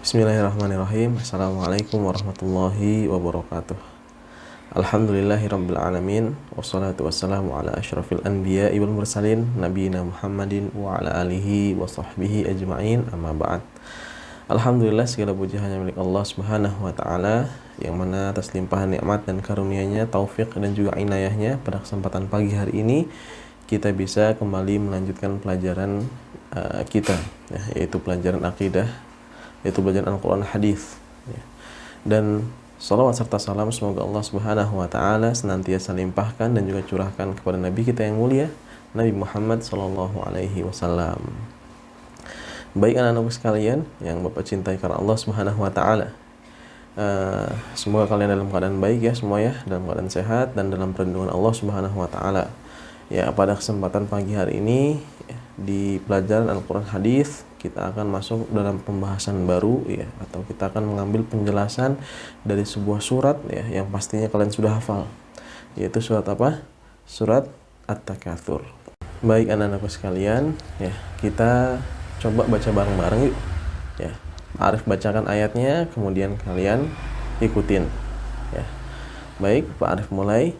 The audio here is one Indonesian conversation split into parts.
Bismillahirrahmanirrahim. Assalamualaikum warahmatullahi wabarakatuh. Alhamdulillahirabbil alamin, wassalatu wassalamu ala asyrafil anbiya'i wal mursalin nabiyina Muhammadin wa ala alihi wa sahbihi ajma'in, amma ba'd. Alhamdulillah, segala puji hanya milik Allah Subhanahu wa taala, yang mana atas limpahan nikmat dan karunia-Nya, taufik dan juga inayahnya, pada kesempatan pagi hari ini kita bisa kembali melanjutkan pelajaran kita, yaitu pelajaran akidah, yaitu belajar Al-Quran Hadis, dan salawat serta salam semoga Allah Subhanahu wa taala senantiasa limpahkan dan juga curahkan kepada Nabi kita yang mulia, Nabi Muhammad sallallahu alaihi wasallam. Baik anak-anakku sekalian yang Bapak cintai karena Allah Subhanahu wa taala, semoga kalian dalam keadaan baik ya semua ya, dalam keadaan sehat dan dalam perlindungan Allah Subhanahu wa taala. Ya, pada kesempatan pagi hari ini di pelajaran Al-Quran Hadis kita akan masuk dalam pembahasan baru ya, atau kita akan mengambil penjelasan dari sebuah surat ya, yang pastinya kalian sudah hafal, yaitu surat apa? Surat At-Takatsur. Baik anak-anakku sekalian ya, kita coba baca bareng-bareng yuk ya. Arif bacakan ayatnya, kemudian kalian ikutin ya. Baik, Pak Arif mulai.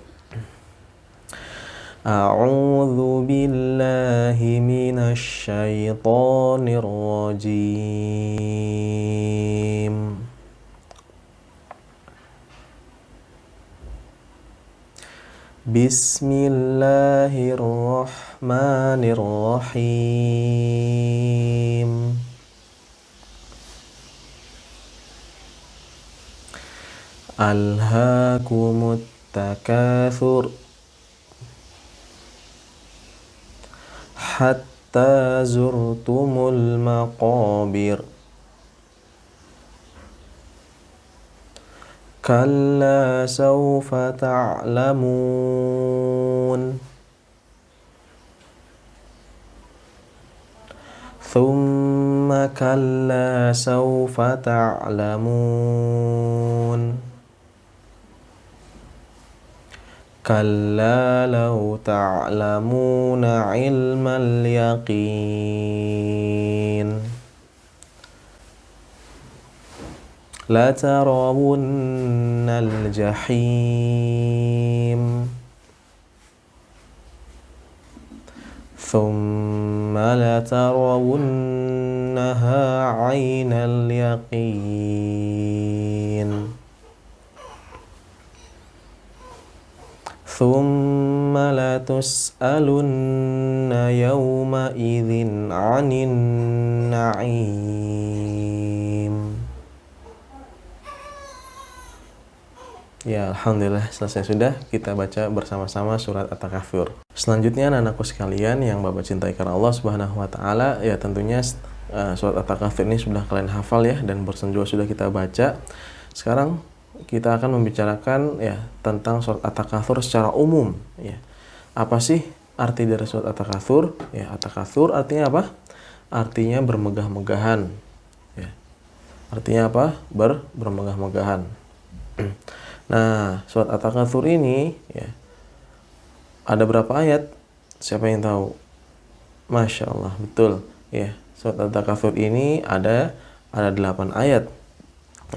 A'udzu billahi minasy syaithanir rajim. Bismillahirrahmanirrahim. Alhaakumut takatsur hatta zurtumul maqabir. Kalla sawfa ta'lamun. Thumma kalla sawfa ta'lamun. Kalla law ta'lamuna ilmal yaqin la tarawunnal jahim thumma la tarawunnaha 'ainal yaqin thumma la tus'alunna yawma idzin 'anin na'im. Ya, alhamdulillah selesai sudah. Kita baca bersama-sama surat At-Takatsur. Selanjutnya anak-anakku sekalian yang Bapak cintai karena Allah Subhanahu wa taala, ya tentunya surat At-Takatsur ini sudah kalian hafal ya, dan barusan juga sudah kita baca. Sekarang kita akan membicarakan ya tentang surat At-Takatsur secara umum ya. Apa sih arti dari surat At-Takatsur? Ya, At-Takatsur artinya apa? Artinya bermegah-megahan ya. Artinya apa? Bermegah-megahan. Nah, surat At-Takatsur ini ya ada berapa ayat? Siapa yang tahu? Masya Allah, betul ya. Surat At-Takatsur ini ada 8 ayat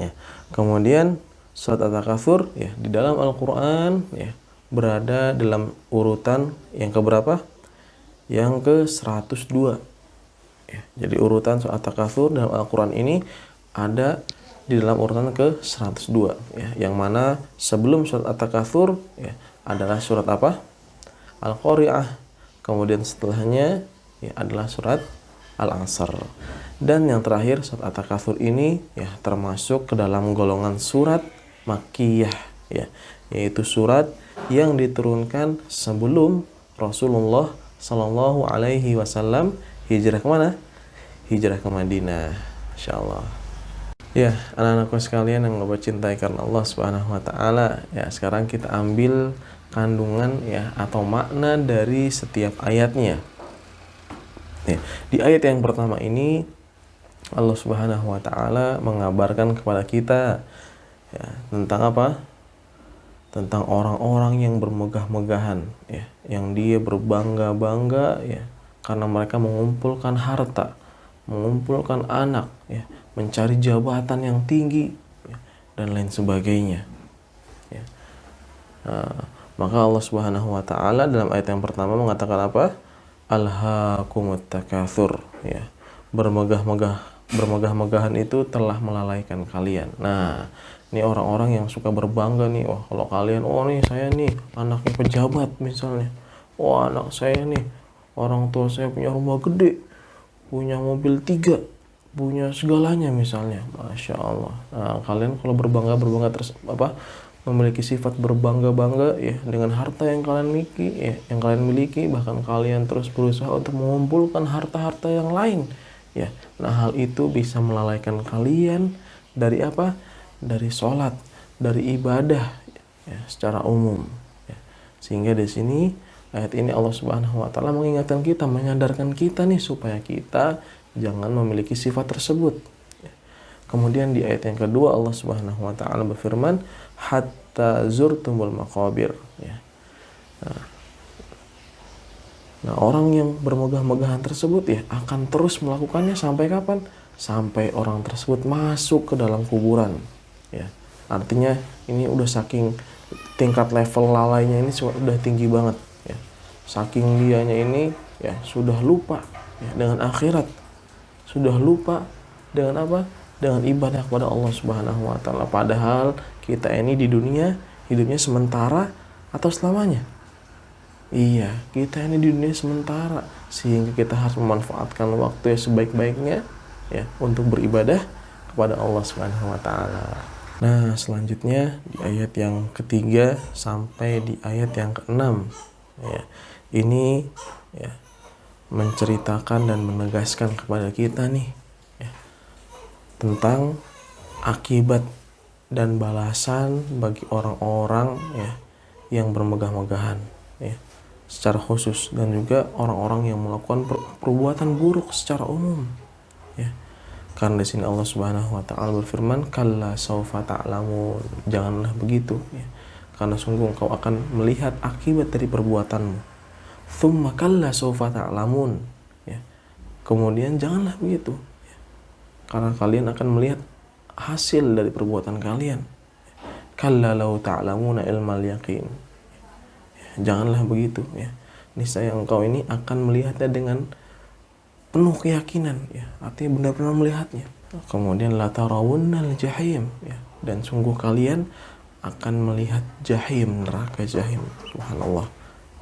ya. Kemudian surat At-Takatsur ya di dalam Al-Quran ya berada dalam urutan yang keberapa? Yang ke-102 ya. Jadi urutan surat At-Takatsur dalam Al-Quran ini ada di dalam urutan ke-102 ya, yang mana sebelum surat At-Takatsur ya adalah surat apa? Al-Qari'ah. Kemudian setelahnya ya adalah surat Al-Asr. Dan yang terakhir surat At-Takatsur ini ya termasuk ke dalam golongan surat Makkiyah ya, yaitu surat yang diturunkan sebelum Rasulullah Sallallahu Alaihi Wasallam hijrah kemana? Hijrah ke Madinah. Insyaallah. Ya, anak-anakku sekalian yang Bapak cintai karena Allah Subhanahu wa taala, ya sekarang kita ambil kandungan ya atau makna dari setiap ayatnya. Ya, di ayat yang pertama ini Allah Subhanahu wa taala mengabarkan kepada kita ya tentang apa? Tentang orang-orang yang bermegah-megahan ya, yang dia berbangga-bangga ya karena mereka mengumpulkan harta, mengumpulkan anak ya, mencari jabatan yang tinggi, ya, dan lain sebagainya. Ya. Maka Allah Subhanahu wa taala dalam ayat yang pertama mengatakan apa? Alhaakumut takatsur, ya. Bermegah-megahan itu telah melalaikan kalian. Nah, ini orang-orang yang suka berbangga nih, wah kalau kalian, oh nih saya nih anaknya pejabat misalnya. Oh anak saya nih, orang tua saya punya rumah gede, punya mobil 3, punya segalanya misalnya. Masya Allah. Nah, kalian kalau berbangga memiliki sifat berbangga-bangga ya dengan harta yang kalian miliki, ya, bahkan kalian terus berusaha untuk mengumpulkan harta-harta yang lain, ya. Nah, hal itu bisa melalaikan kalian dari apa? Dari sholat, dari ibadah, ya, secara umum, ya. Sehingga di sini ayat ini Allah Subhanahu wa taala mengingatkan kita, menyadarkan kita nih supaya kita jangan memiliki sifat tersebut. Kemudian di ayat yang kedua Allah Subhanahu wa taala berfirman, hatta zurtumul maqabir, ya. Nah, orang yang bermegah-megahan tersebut ya akan terus melakukannya sampai kapan? Sampai orang tersebut masuk ke dalam kuburan, ya. Artinya ini udah saking tingkat level lalainya ini sudah tinggi banget, ya. Saking dianya ini ya sudah lupa, ya, dengan akhirat. Sudah lupa dengan apa? Dengan ibadah kepada Allah Subhanahu wa taala. Padahal kita ini di dunia hidupnya sementara atau selamanya? Iya, kita ini di dunia sementara, sehingga kita harus memanfaatkan waktu yang sebaik-baiknya, ya, untuk beribadah kepada Allah Subhanahu wa taala. Nah, selanjutnya di ayat yang ketiga sampai di ayat yang keenam, ya. Ini ya menceritakan dan menegaskan kepada kita nih, ya, tentang akibat dan balasan bagi orang-orang, ya, yang bermegah-megahan, ya, secara khusus, dan juga orang-orang yang melakukan perbuatan buruk secara umum, ya. Karena di sini Allah Subhanahu wa taala berfirman, kalla saufa ta'lamun, janganlah begitu, ya, karena sungguh engkau akan melihat akibat dari perbuatanmu. Tsumma kalla saufa ta'lamun, ya, kemudian janganlah begitu, ya, karena kalian akan melihat hasil dari perbuatan kalian. Kalla law ta'lamuna ilmal yaqin, janganlah begitu, ya, niscaya engkau ini akan melihatnya dengan penuh keyakinan, ya, artinya benar-benar melihatnya. Kemudian la tarawunnal jahim, ya, dan sungguh kalian akan melihat jahim, neraka jahim. Subhanallah,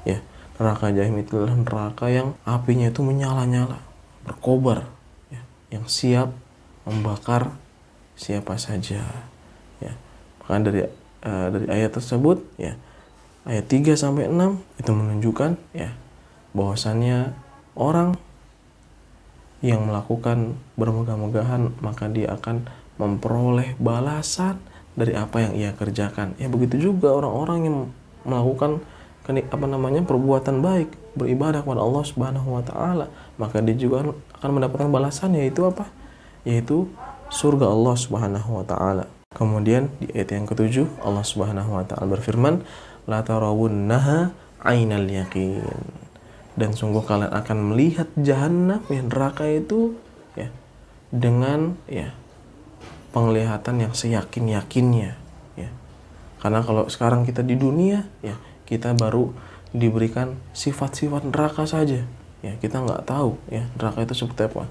ya, neraka jahim itu adalah neraka yang apinya itu menyala-nyala, berkobar, ya, yang siap membakar siapa saja, ya. Bahkan dari ayat tersebut, ya, ayat 3 sampai 6 itu menunjukkan, ya, bahwasannya orang yang melakukan bermegah-megahan maka dia akan memperoleh balasan dari apa yang ia kerjakan. Ya, begitu juga orang-orang yang melakukan perbuatan baik, beribadah kepada Allah Subhanahu wa taala, maka dia juga akan mendapatkan balasan, yaitu apa? Yaitu surga Allah Subhanahu wa taala. Kemudian di ayat yang ketujuh Allah Subhanahu wa taala berfirman, la tarawunnaha ainal yaqin, dan sungguh kalian akan melihat jahanam, ya, neraka itu, ya, dengan, ya, penglihatan yang seyakin-yakinnya, ya. Karena kalau sekarang kita di dunia, ya, kita baru diberikan sifat-sifat neraka saja, ya, kita nggak tahu, ya, neraka itu seperti apa.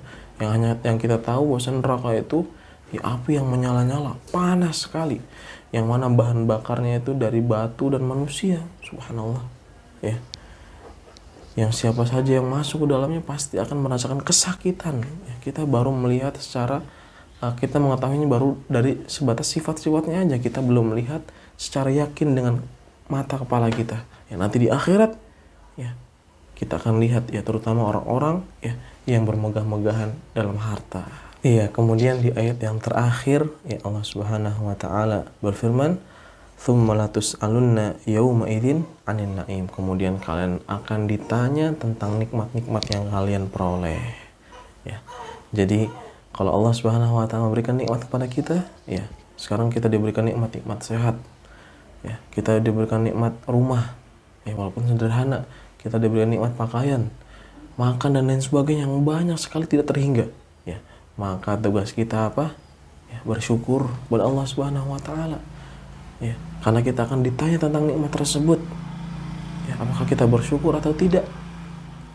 Yang kita tahu bahwa neraka itu, ya, api yang menyala-nyala, panas sekali, yang mana bahan bakarnya itu dari batu dan manusia. Subhanallah, ya, yang siapa saja yang masuk ke dalamnya pasti akan merasakan kesakitan, ya. Kita baru melihat kita mengetahuinya baru dari sebatas sifat-sifatnya aja, kita belum melihat secara yakin dengan mata kepala kita. Ya, nanti di akhirat, ya, kita akan lihat, ya, terutama orang-orang, ya, yang bermegah-megahan dalam harta. Iya, kemudian di ayat yang terakhir, ya, Allah Subhanahu wa taala berfirman, tsumma latus'alunna yauma idzin 'anin na'im, kemudian kalian akan ditanya tentang nikmat-nikmat yang kalian peroleh, ya. Jadi kalau Allah Subhanahu wa taala memberikan nikmat kepada kita, ya, sekarang kita diberikan nikmat sehat, ya, kita diberikan nikmat rumah, ya, walaupun sederhana, kita diberikan nikmat pakaian, makan dan lain sebagainya yang banyak sekali tidak terhingga, ya. maka tugas kita apa? Ya, bersyukur kepada Allah Subhanahu wa taala. Ya, karena kita akan ditanya tentang nikmat tersebut. Ya, apakah kita bersyukur atau tidak?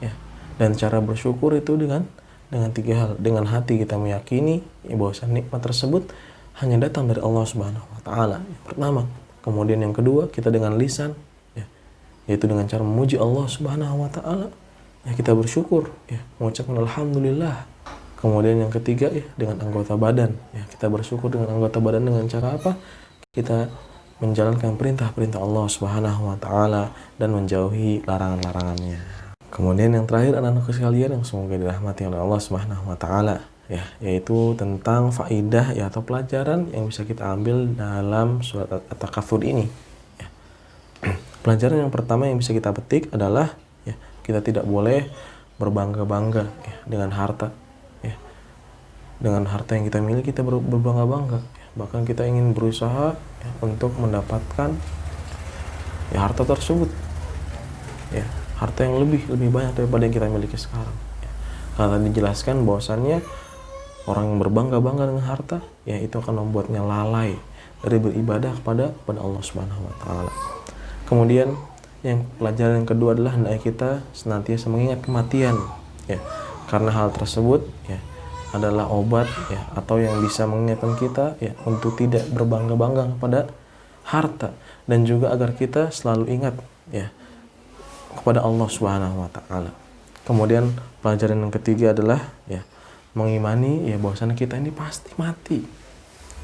Ya. Dan cara bersyukur itu dengan 3 hal. Dengan hati kita meyakini ya, bahwa nikmat tersebut hanya datang dari Allah Subhanahu wa taala. Yang pertama. Kemudian yang kedua, kita dengan lisan ya, yaitu dengan cara memuji Allah Subhanahu wa taala. Ya, kita bersyukur ya, mengucapkan alhamdulillah. Kemudian yang ketiga ya, dengan anggota badan. Ya, kita bersyukur dengan anggota badan dengan cara apa? Kita menjalankan perintah-perintah Allah Subhanahu wa taala dan menjauhi larangan-larangannya. Kemudian yang terakhir anak-anakku sekalian yang semoga dirahmati oleh Allah Subhanahu wa taala ya, yaitu tentang faidah ya atau pelajaran yang bisa kita ambil dalam surat At-Takatsur ini. Ya. Pelajaran yang pertama yang bisa kita petik adalah ya, kita tidak boleh berbangga-bangga ya, dengan harta. Ya. Dengan harta yang kita miliki kita berbangga-bangga. Ya. Bahkan kita ingin berusaha ya, untuk mendapatkan ya harta tersebut. Ya, harta yang lebih banyak daripada yang kita miliki sekarang. Ya. Karena tadi dijelaskan bahwasannya orang yang berbangga-bangga dengan harta ya itu akan membuatnya lalai dari beribadah kepada Allah Subhanahu wa taala. Kemudian yang pelajaran yang kedua adalah hendaknya kita senantiasa mengingat kematian ya. Karena hal tersebut ya adalah obat ya atau yang bisa mengingatkan kita ya untuk tidak berbangga-bangga kepada harta dan juga agar kita selalu ingat ya kepada Allah Subhanahu wa taala. Kemudian pelajaran yang ketiga adalah ya mengimani ya bahwasanya kita ini pasti mati.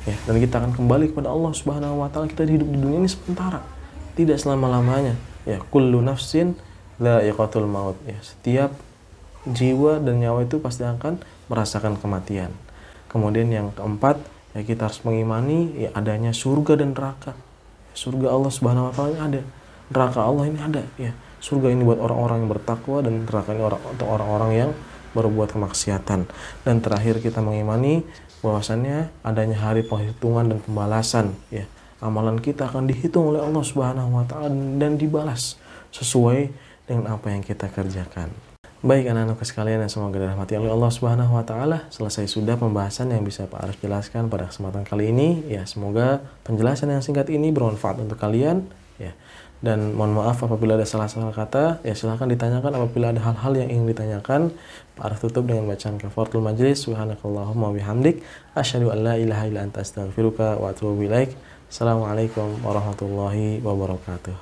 Ya, dan kita akan kembali kepada Allah Subhanahu wa taala. Kita hidup di dunia ini sementara, tidak selama-lamanya. Ya, kullu nafsin dha'iqatul maut. Ya, setiap jiwa dan nyawa itu pasti akan merasakan kematian. Kemudian yang keempat, ya kita harus mengimani ya adanya surga dan neraka. Surga Allah Subhanahu wa taala ini ada. Neraka Allah ini ada, ya. Surga ini buat orang-orang yang bertakwa dan neraka ini untuk orang-orang yang berbuat kemaksiatan. Dan terakhir kita mengimani bahwasannya adanya hari penghitungan dan pembalasan, ya. Amalan kita akan dihitung oleh Allah Subhanahu wa taala dan dibalas sesuai dengan apa yang kita kerjakan. Baik anak-anakku sekalian yang semoga dirahmati oleh Allah Subhanahu wa taala, selesai sudah pembahasan yang bisa Pak Arif jelaskan pada kesempatan kali ini. Ya, semoga penjelasan yang singkat ini bermanfaat untuk kalian, ya. Dan mohon maaf apabila ada salah-salah kata, ya silahkan ditanyakan apabila ada hal-hal yang ingin ditanyakan. Pak Arif tutup dengan bacaan kafaratul majlis. Subhanakallahumma wabihamdik, asyhadu an la ilaha illa anta astaghfiruka wa atubu ilaik. Assalamualaikum warahmatullahi wabarakatuh.